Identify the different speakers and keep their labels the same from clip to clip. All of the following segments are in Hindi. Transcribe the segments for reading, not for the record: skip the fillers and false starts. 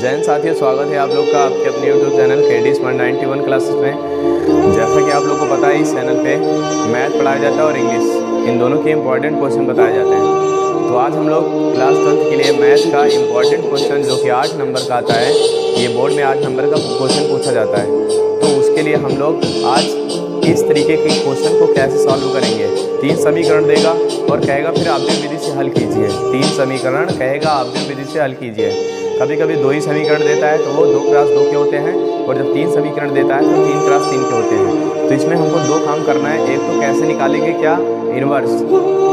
Speaker 1: जय हिंद साथियों, स्वागत है आप लोग का आपके अपने YouTube channel KD Smart 91 classes में। जैसा कि आप लोग को पता है, इस चैनल पे मैथ पढ़ाया जाता है और इंग्लिश, इन दोनों के इंपॉर्टेंट क्वेश्चन बताए जाते हैं। तो आज हम लोग क्लास 10 के लिए मैथ का इंपॉर्टेंट क्वेश्चन जो कि 8 नंबर का आता है, ये बोर्ड में 8 नंबर का क्वेश्चन पूछा जाता है, तो उसके लिए हम लोग आज इस तरीके के क्वेश्चन को कैसे सॉल्व करेंगे। 3 समीकरण देगा और कहेगा फिर आव्यूह विधि से हल कीजिए। 3 समीकरण कहेगा, आव्यूह विधि से हल कीजिए। कभी कभी 2 ही समीकरण देता है तो वो 2 क्रॉस 2 के होते हैं, और जब 3 समीकरण देता है तो 3 क्रॉस 3 के होते हैं। तो इसमें हमको 2 काम करना है। एक तो कैसे निकालेंगे, क्या इन्वर्स,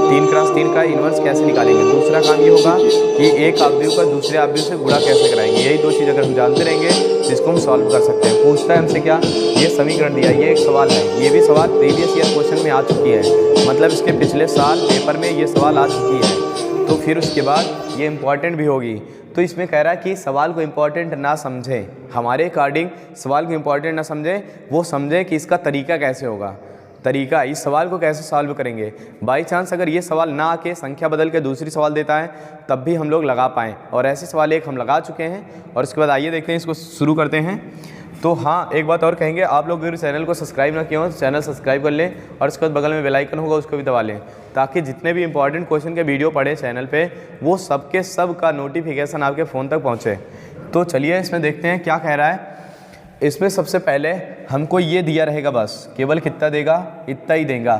Speaker 1: 3 क्रॉस 3 का इन्वर्स कैसे निकालेंगे। दूसरा काम ये होगा कि एक आव्यूह का दूसरे आव्यूह से गुणा कैसे कराएंगे। यही 2 चीज़ अगर हम जानते रहेंगे जिसको हम सॉल्व कर सकते हैं। पूछता है हमसे क्या, ये समीकरण दिया, ये एक सवाल है। ये भी सवाल प्रीवियस ईयर क्वेश्चन में आ चुकी है, मतलब इसके पिछले साल पेपर में ये सवाल आ चुकी है। तो फिर उसके बाद ये इम्पॉर्टेंट भी होगी। तो इसमें कह रहा है कि सवाल को इम्पॉर्टेंट ना समझें, हमारे अकॉर्डिंग सवाल को इम्पॉर्टेंट ना समझें, वो समझें कि इसका तरीका कैसे होगा। तरीका, इस सवाल को कैसे सॉल्व करेंगे। बाई चांस अगर ये सवाल ना आके संख्या बदल के दूसरी सवाल देता है तब भी हम लोग लगा पाएँ, और ऐसे सवाल एक हम लगा चुके हैं। और उसके बाद आइए देखते हैं, इसको शुरू करते हैं। तो हाँ, एक बात और कहेंगे, आप लोग अगर चैनल को सब्सक्राइब ना किए हो तो चैनल सब्सक्राइब कर लें, और उसके बाद बगल में बेल आइकन होगा उसको भी दबा लें, ताकि जितने भी इंपॉर्टेंट क्वेश्चन के वीडियो पड़े चैनल पे वो सबके सब का नोटिफिकेशन आपके फ़ोन तक पहुँचे। तो चलिए इसमें देखते हैं क्या कह रहा है। इसमें सबसे पहले हमको ये दिया रहेगा, बस केवल कितना देगा, इतना ही देगा।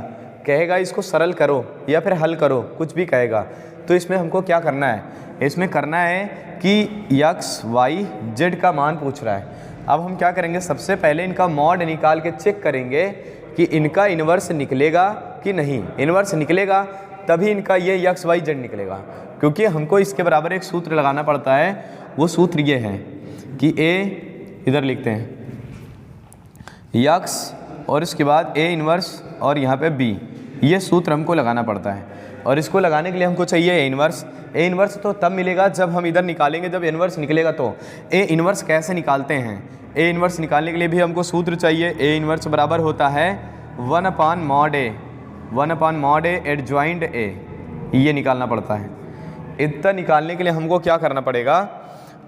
Speaker 1: कहेगा इसको सरल करो या फिर हल करो, कुछ भी कहेगा। तो इसमें हमको क्या करना है, इसमें करना है कि x, y, z का मान पूछ रहा है। अब हम क्या करेंगे, सबसे पहले इनका मॉड निकाल के चेक करेंगे कि इनका इन्वर्स निकलेगा कि नहीं। इन्वर्स निकलेगा तभी इनका ये x, y, z निकलेगा, क्योंकि हमको इसके बराबर एक सूत्र लगाना पड़ता है। वो सूत्र ये है कि a, इधर लिखते हैं x, और इसके बाद a इन्वर्स और यहाँ पे b, ये सूत्र हमको लगाना पड़ता है। और इसको लगाने के लिए हमको चाहिए ए इन्वर्स। ए इन्वर्स तो तब मिलेगा जब हम इधर निकालेंगे, जब इन्वर्स निकलेगा। तो ए इन्वर्स कैसे निकालते हैं, ए इन्वर्स निकालने के लिए भी हमको सूत्र चाहिए। ए इन्वर्स बराबर होता है 1/mod a, 1/mod a एडजॉइंड a, ये निकालना पड़ता है। इतना निकालने के लिए हमको क्या करना पड़ेगा,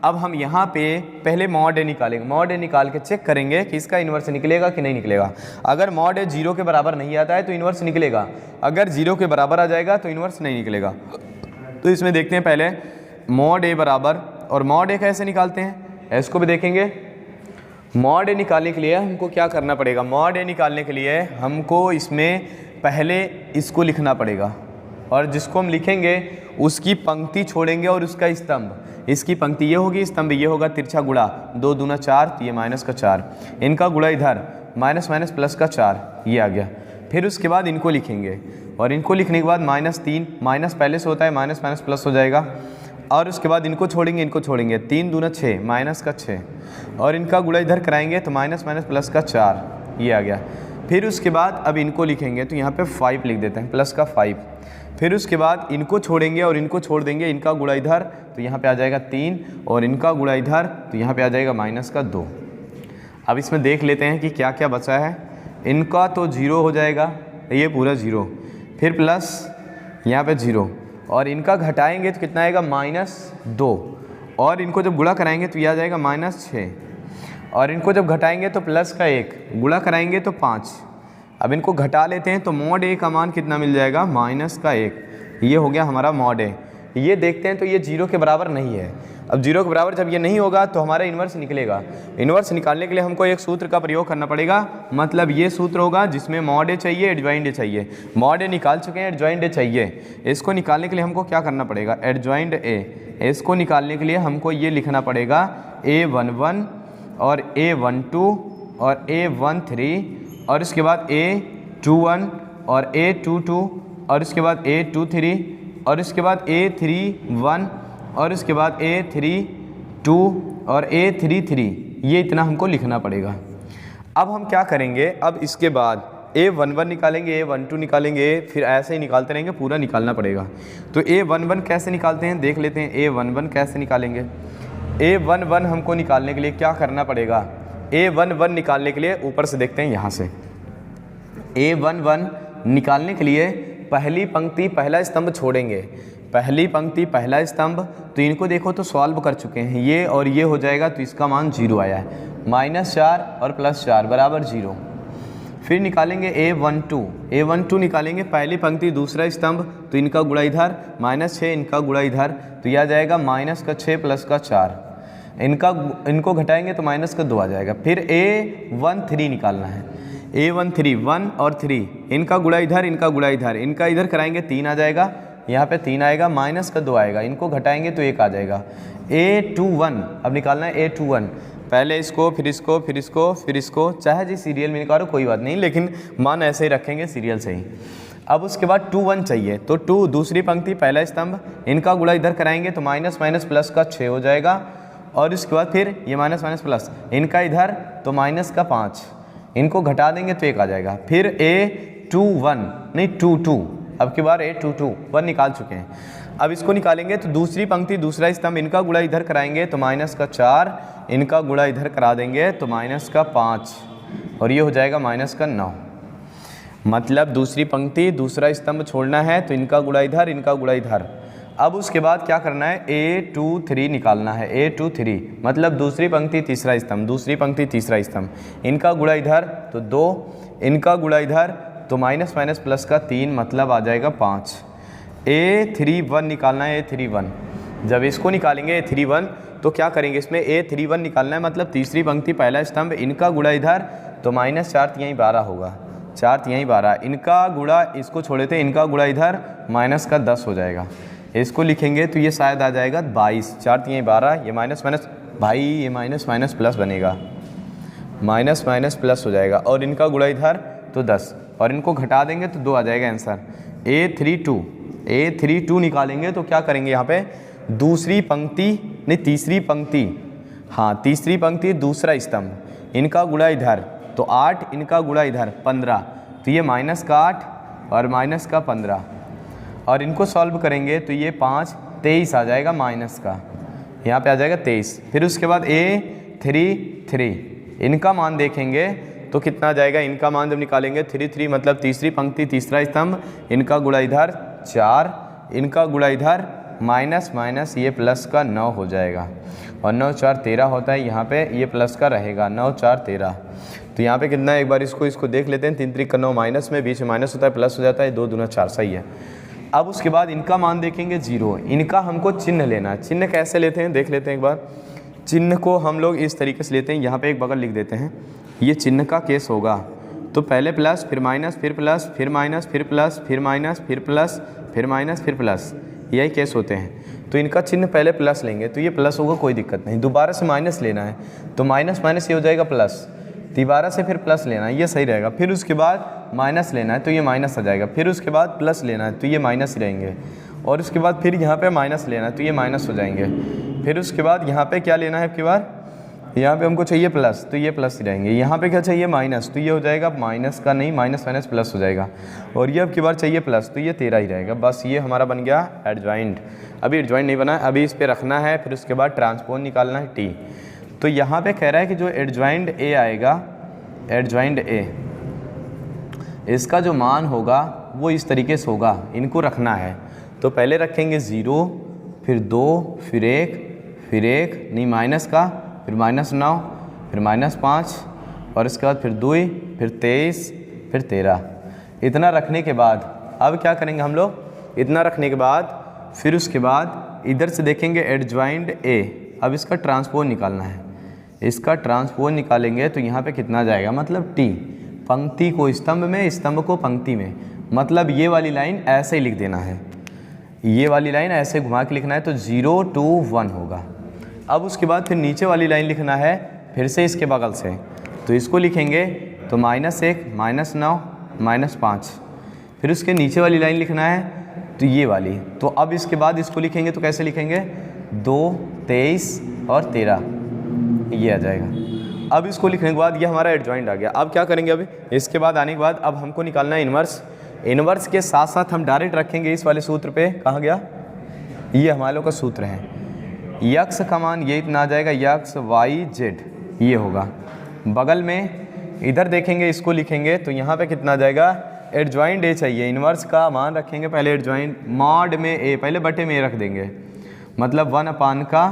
Speaker 1: अब हम यहाँ पे पहले मॉड ए निकालेंगे। मॉड ए निकाल के चेक करेंगे कि इसका इन्वर्स निकलेगा कि नहीं निकलेगा। अगर मॉड ए 0 के बराबर नहीं आता है तो इन्वर्स निकलेगा, अगर 0 के बराबर आ जाएगा तो इन्वर्स नहीं निकलेगा। तो इसमें देखते हैं पहले मॉड ए बराबर, और मॉड ए कैसे निकालते हैं इसको भी देखेंगे। मॉड ए निकालने के लिए हमको क्या करना पड़ेगा, मॉड ए निकालने के लिए हमको इसमें पहले इसको लिखना पड़ेगा, और जिसको हम लिखेंगे उसकी पंक्ति छोड़ेंगे और उसका स्तंभ। इसकी पंक्ति ये होगी, स्तंभ ये होगा, तिरछा गुणा 2 दूना 4, तो ये माइनस का 4, इनका गुणा इधर माइनस माइनस प्लस का 4, ये आ गया। फिर उसके बाद इनको लिखेंगे, और इनको लिखने के बाद -3, माइनस पहले से होता है, माइनस माइनस प्लस हो जाएगा। और उसके बाद इनको छोड़ेंगे, इनको छोड़ेंगे, 3 दूना 6, माइनस का 6, और इनका गुणा इधर कराएंगे तो माइनस माइनस प्लस का 4, ये आ गया। फिर उसके बाद अब इनको लिखेंगे तो यहाँ पे 5 लिख देते हैं, प्लस का 5। फिर उसके बाद इनको छोड़ेंगे और इनको छोड़ देंगे, इनका गुणा इधर तो यहाँ पे आ जाएगा 3, और इनका गुणा इधर तो यहाँ पे आ जाएगा माइनस का 2। अब इसमें देख लेते हैं कि क्या क्या बचा है। इनका तो 0 हो जाएगा, ये पूरा 0, फिर प्लस यहाँ पे 0, और इनका घटाएंगे तो कितना आएगा, -2, और इनको जब गुणा कराएंगे तो ये आ जाएगा -6, और इनको जब घटाएंगे तो प्लस का 1, गुणा कराएंगे तो 5। अब इनको घटा लेते हैं तो मॉड ए का मान कितना मिल जाएगा, -1, ये हो गया हमारा मॉड ए। ये देखते हैं तो ये 0 के बराबर नहीं है। अब 0 के बराबर जब ये नहीं होगा तो हमारा इन्वर्स निकलेगा। इन्वर्स निकालने के लिए हमको एक सूत्र का प्रयोग करना पड़ेगा, मतलब ये सूत्र होगा जिसमें मॉड ए चाहिए, एडजॉइंड ए चाहिए। मॉड ए निकाल चुके हैं, एडजॉइंड ए चाहिए। इसको निकालने के लिए हमको क्या करना पड़ेगा, एडजॉइंड ए। इसको निकालने के लिए हमको ये लिखना पड़ेगा A11 और A12 और A13, और इसके बाद A21 और A22, और इसके बाद A23, और इसके बाद A31, और इसके बाद A32 और A33, ये इतना हमको लिखना पड़ेगा। अब हम क्या करेंगे, अब इसके बाद A11 निकालेंगे, A12 निकालेंगे, फिर ऐसे ही निकालते रहेंगे, पूरा निकालना पड़ेगा। तो A11 कैसे निकालते हैं देख लेते हैं। A11 कैसे निकालेंगे, A11 हमको निकालने के लिए क्या करना पड़ेगा, A11 निकालने के लिए ऊपर से देखते हैं, यहाँ से A11 निकालने के लिए पहली पंक्ति पहला स्तंभ छोड़ेंगे, पहली पंक्ति पहला स्तंभ, तो इनको देखो तो सॉल्व कर चुके हैं, ये और ये हो जाएगा, तो इसका मान 0 आया है। -4 और +4 बराबर 0। फिर निकालेंगे A12 निकालेंगे, पहली पंक्ति दूसरा स्तंभ, तो इनका गुणा इधर, -6 इनका गुणा इधर, तो यह आ जाएगा -6 + 4। इनको घटाएंगे तो -2 आ जाएगा। फिर A13 निकालना है, A13 1 और 3, इनका गुणा इधर, इनका गुणा इधर, इनका इधर कराएंगे 3 आ जाएगा, यहाँ पे 3 आएगा, -2 आएगा, इनको घटाएंगे तो 1 आ जाएगा। A21 अब निकालना है, A21 पहले इसको, फिर इसको, फिर इसको, फिर इसको, चाहे जी सीरियल में निकालो कोई बात नहीं, लेकिन मान ऐसे ही रखेंगे सीरियल से ही। अब उसके बाद 21 चाहिए, तो 2 दूसरी पंक्ति पहला स्तंभ, इनका गुणा इधर कराएंगे तो -++6 हो जाएगा, और इसके बाद फिर ये -++, इनका इधर तो -5, इनको घटा देंगे तो 1 आ जाएगा। फिर A21 नहीं 22, अब की बार A22 निकाल चुके हैं। अब इसको निकालेंगे तो दूसरी पंक्ति दूसरा स्तंभ, इनका गुणा इधर कराएंगे तो -4, इनका गुणा इधर करा देंगे तो -5, और ये हो जाएगा -9। मतलब दूसरी पंक्ति दूसरा स्तंभ छोड़ना है तो इनका गुणा इधर, इनका गुणा इधर। अब उसके बाद क्या करना है, A23 निकालना है, A23 मतलब दूसरी पंक्ति तीसरा स्तंभ, दूसरी पंक्ति तीसरा स्तंभ, इनका गुणा इधर तो 2, इनका गुणा इधर तो -++3 मतलब आ जाएगा 5। A31 निकालना है, A31 जब इसको निकालेंगे A31 तो क्या करेंगे, इसमें A31 निकालना है, मतलब तीसरी पंक्ति पहला स्तंभ, इनका गुणा इधर तो -4 × 12 होगा, 4 × 12, इनका गुणा इसको छोड़े थे, इनका गुणा इधर -10 हो जाएगा। इसको लिखेंगे तो ये शायद आ जाएगा 22, 4 × 12, ये माइनस भाई ये माइनस प्लस बनेगा, माइनस प्लस हो जाएगा, और इनका गुणा इधर तो 10, और इनको घटा देंगे तो 2 आ जाएगा आंसर। A32 निकालेंगे तो क्या करेंगे, यहाँ पे दूसरी पंक्ति नहीं तीसरी पंक्ति, हाँ तीसरी पंक्ति दूसरा स्तंभ, इनका गुणा इधर तो 8, इनका गुणा इधर 15, तो ये -8 और -15, और इनको सॉल्व करेंगे तो ये 5 23 आ जाएगा माइनस का, यहाँ पे आ जाएगा 23। फिर उसके बाद A33 इनका मान देखेंगे तो कितना आ जाएगा, इनका मान जब निकालेंगे 33 मतलब तीसरी पंक्ति तीसरा स्तंभ, इनका गुणा इधर 4, इनका गुणा इधर माइनस ये प्लस का 9 हो जाएगा, और 9 4 13 होता है, यहाँ पे ये प्लस का रहेगा 9 4 13। तो यहाँ पे कितना है, एक बार इसको देख लेते हैं, 3 3 का 9 माइनस में, बीच में माइनस होता है प्लस हो जाता है, 2 दूना 4 सही है। अब उसके बाद इनका मान देखेंगे 0, इनका हमको चिन्ह लेना है। चिन्ह कैसे लेते हैं देख लेते हैं एक बार। चिन्ह को हम लोग इस तरीके से लेते हैं, यहाँ पे एक बगल लिख देते हैं, ये चिन्ह का केस होगा, तो पहले प्लस फिर माइनस फिर प्लस फिर माइनस फिर प्लस फिर माइनस फिर प्लस फिर माइनस फिर प्लस, यही केस होते हैं। तो इनका चिन्ह पहले प्लस लेंगे तो ये प्लस होगा, कोई दिक्कत नहीं। दोबारा से माइनस लेना है तो माइनस ये हो जाएगा प्लस, दोबारा से फिर प्लस लेना है, ये सही रहेगा। फिर उसके बाद माइनस लेना है तो ये माइनस आ जाएगा, फिर उसके बाद प्लस लेना है तो ये माइनस ही रहेंगे, और उसके बाद फिर यहाँ पे माइनस लेना है तो ये माइनस हो जाएंगे। फिर उसके बाद यहाँ पे क्या लेना है, आपकी बार यहाँ पे हमको चाहिए प्लस तो ये प्लस ही रहेंगे, यहाँ पे क्या चाहिए माइनस तो ये हो जाएगा माइनस का नहीं माइनस प्लस हो जाएगा, और ये आपकी बार चाहिए प्लस तो ये 13 ही रहेगा। बस ये हमारा बन गया एडजॉइंट। अभी एडजॉइंट नहीं बना है, अभी इस पर रखना है, फिर उसके बाद ट्रांसपोज निकालना है टी। तो यहाँ पे कह रहा है कि जो एडजॉइंट ए आएगा, एडजॉइंट ए, इसका जो मान होगा वो इस तरीके से होगा, इनको रखना है। तो पहले रखेंगे 0 फिर 2 फिर 1 नहीं माइनस का, फिर -9 फिर -5 और इसके बाद फिर 2 फिर 23 फिर 13। इतना रखने के बाद अब क्या करेंगे हम लोग, इतना रखने के बाद फिर उसके बाद इधर से देखेंगे एडजॉइंट ए। अब इसका ट्रांसपोज निकालना है, इसका ट्रांसपोज निकालेंगे तो यहाँ पे कितना जाएगा, मतलब टी, पंक्ति को स्तंभ में, स्तंभ को पंक्ति में, मतलब ये वाली लाइन ऐसे ही लिख देना है, ये वाली लाइन ऐसे घुमा के लिखना है तो 0 2 1 होगा। अब उसके बाद फिर नीचे वाली लाइन लिखना है फिर से इसके बगल से, तो इसको लिखेंगे तो -1 -9 -5, फिर उसके नीचे वाली लाइन लिखना है तो ये वाली। तो अब इसके बाद इसको लिखेंगे तो कैसे लिखेंगे, 2 23 और 13 ये आ जाएगा। अब इसको लिखने के बाद ये हमारा एडजॉइंट आ गया। अब क्या करेंगे, अब इसके बाद आने के बाद अब हमको निकालना है इन्वर्स। इन्वर्स के साथ साथ हम डायरेक्ट रखेंगे इस वाले सूत्र पे, कहाँ गया, ये हमारे लोग का सूत्र है, यक्स का मान ये इतना आ जाएगा, यक्स वाई जेड ये होगा। बगल में इधर देखेंगे, इसको लिखेंगे तो यहाँ पे कितना आ जाएगा, एडजॉइंट ए चाहिए, इन्वर्स का मान रखेंगे पहले एडजॉइंट मॉड में ए, पहले बटे में ए रख देंगे, मतलब 1 का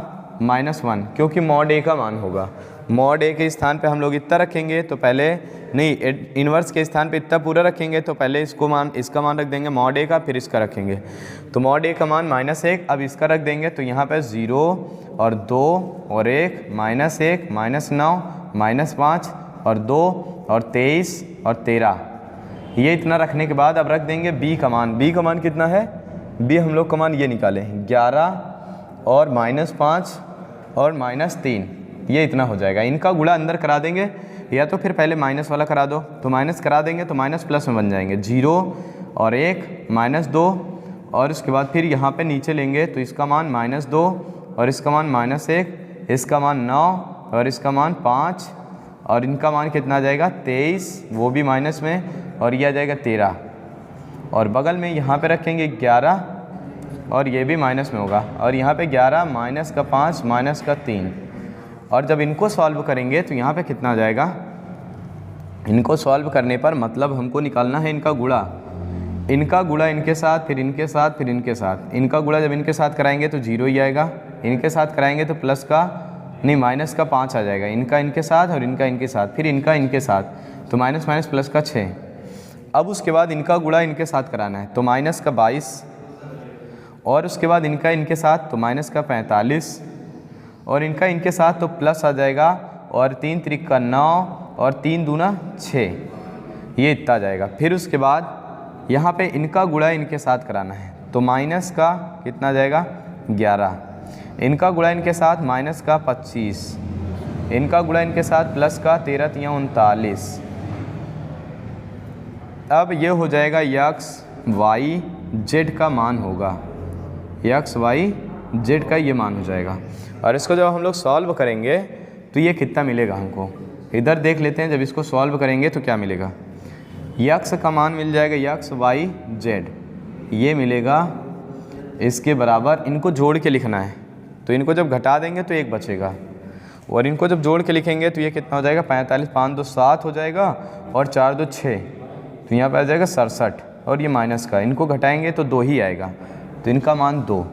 Speaker 1: -1, क्योंकि मॉड ए का मान होगा। मॉड ए के स्थान पे हम लोग इतना रखेंगे तो पहले नहीं, इन्वर्स के स्थान पे इतना पूरा रखेंगे तो पहले इसका मान रख देंगे मॉड ए का, फिर इसका रखेंगे। तो मॉड ए का मान -1, अब इसका रख देंगे तो यहाँ पे 0 और 2 और 1 -1 -9 -5 और 2 और 23 और 13, ये इतना रखने के बाद अब रख देंगे बी का मान। बी का मान कितना है? बी हम लोग का मान ये निकालें 11 और -5 और -3, ये इतना हो जाएगा। इनका गुणा अंदर करा देंगे, या तो फिर पहले माइनस वाला करा दो, तो माइनस करा देंगे तो माइनस प्लस में बन जाएंगे। 0 और 1 -2 और उसके बाद फिर यहाँ पे नीचे लेंगे तो इसका मान -2 और इसका मान -1, इसका मान 9 और इसका मान 5 और इनका मान कितना आ जाएगा 23, वो भी माइनस में, और ये आ जाएगा 13 और बगल में यहाँ पे रखेंगे 11 और ये भी माइनस में होगा, और यहाँ पे 11 -5 -3, और जब इनको सॉल्व करेंगे तो यहाँ पे कितना आ जाएगा? इनको सॉल्व करने पर मतलब हमको निकालना है इनका गुणा, इनका गुणा इनके साथ, फिर इनके साथ, फिर इनके साथ। इनका गुणा जब इनके साथ कराएंगे तो 0 ही आएगा, इनके साथ कराएंगे तो प्लस का नहीं माइनस का 5 आ जाएगा। इनका इनके साथ और इनका इनके साथ, फिर इनका इनके साथ, तो माइनस माइनस प्लस का 6। अब उसके बाद इनका गुणा इनके साथ कराना है तो माइनस का 22 और उसके बाद इनका इनके साथ तो माइनस का 45 और इनका इनके साथ तो प्लस आ जाएगा, और 3 त्रिक का 9 और 3 दूना 6, ये इतना आ जाएगा। फिर उसके बाद यहाँ पे इनका गुणा इनके साथ कराना है तो माइनस का कितना आ जाएगा 11, इनका गुणा इनके साथ माइनस का 25, इनका गुणा इनके साथ प्लस का 13 3 39। अब ये हो जाएगा x y z का मान होगा, x y z का ये मान हो जाएगा। और इसको जब हम लोग सॉल्व करेंगे तो ये कितना मिलेगा हमको, इधर देख लेते हैं। जब इसको सॉल्व करेंगे तो क्या मिलेगा, x का मान मिल जाएगा x y z, ये मिलेगा इसके बराबर। इनको जोड़ के लिखना है तो इनको जब घटा देंगे तो 1 बचेगा, और इनको जब जोड़ के लिखेंगे तो ये कितना हो जाएगा 45, 5 2 7 हो जाएगा और 4 2 6, तो यहाँ पर आ जाएगा 67, और ये माइनस का इनको घटाएंगे तो 2 ही आएगा, तो इनका मान 2,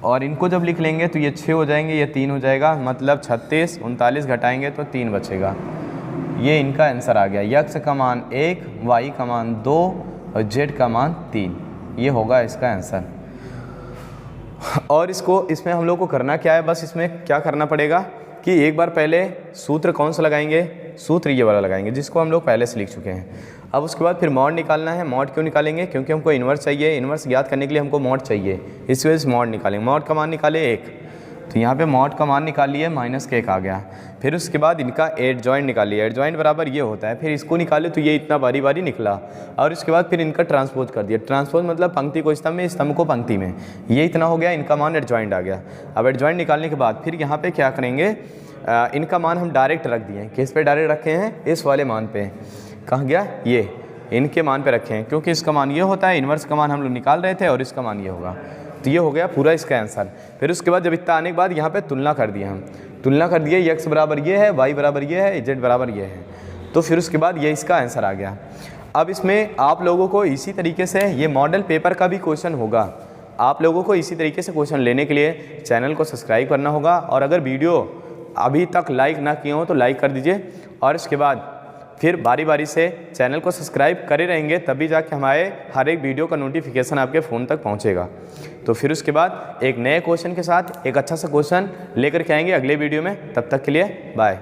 Speaker 1: और इनको जब लिख लेंगे तो ये 6 हो जाएंगे, ये 3 हो जाएगा, मतलब 36, 39 घटाएंगे तो 3 बचेगा। ये इनका आंसर आ गया, x का मान 1, y का मान 2 और z का मान 3, ये होगा इसका आंसर। और इसमें हम लोग को करना क्या है, बस इसमें क्या करना पड़ेगा कि एक बार पहले सूत्र कौन सा लगाएंगे, सूत्र ये वाला लगाएंगे जिसको हम लोग पहले से लिख चुके हैं। अब उसके बाद फिर मॉड निकालना है। मॉड क्यों निकालेंगे, क्योंकि हमको इन्वर्स चाहिए, इन्वर्स ज्ञात करने के लिए हमको मॉड चाहिए, इस वजह से मॉड निकालेंगे। मॉड का मान निकाले 1, तो यहाँ पे मॉड का मान निकालिए -1 आ गया। फिर उसके बाद इनका एडजॉइंट निकालिए, एडजॉइंट बराबर ये होता है, फिर इसको निकाले तो ये इतना बारी बारी निकला, और उसके बाद फिर इनका ट्रांसपोज कर दिया। ट्रांसपोज मतलब पंक्ति को स्तंभ में, स्तंभ को पंक्ति में, ये इतना हो गया, इनका मान एडजॉइंट आ गया। अब एडजॉइंट निकालने के बाद फिर यहाँ पे क्या करेंगे, इनका मान हम डायरेक्ट रख दिए। किस पे डायरेक्ट रखे हैं, इस वाले मान पे। कहाँ गया, ये इनके मान पे रखे हैं, क्योंकि इसका मान ये होता है, इन्वर्स का मान हम लोग निकाल रहे थे और इसका मान ये होगा, तो ये हो गया पूरा इसका आंसर। फिर उसके बाद जब इतना आने के बाद यहाँ पे तुलना कर दिए, हम तुलना कर दिए, x बराबर ये है, y बराबर ये है, z बराबर ये है, तो फिर उसके बाद ये इसका आंसर आ गया। अब इसमें आप लोगों को इसी तरीके से ये मॉडल पेपर का भी क्वेश्चन होगा। आप लोगों को इसी तरीके से क्वेश्चन लेने के लिए चैनल को सब्सक्राइब करना होगा, और अगर वीडियो अभी तक लाइक ना किए हो तो लाइक कर दीजिए, और इसके बाद फिर बारी बारी से चैनल को सब्सक्राइब करे रहेंगे, तभी जाके हमारे हर एक वीडियो का नोटिफिकेशन आपके फ़ोन तक पहुंचेगा। तो फिर उसके बाद एक नए क्वेश्चन के साथ एक अच्छा सा क्वेश्चन लेकर के आएंगे अगले वीडियो में। तब तक के लिए बाय।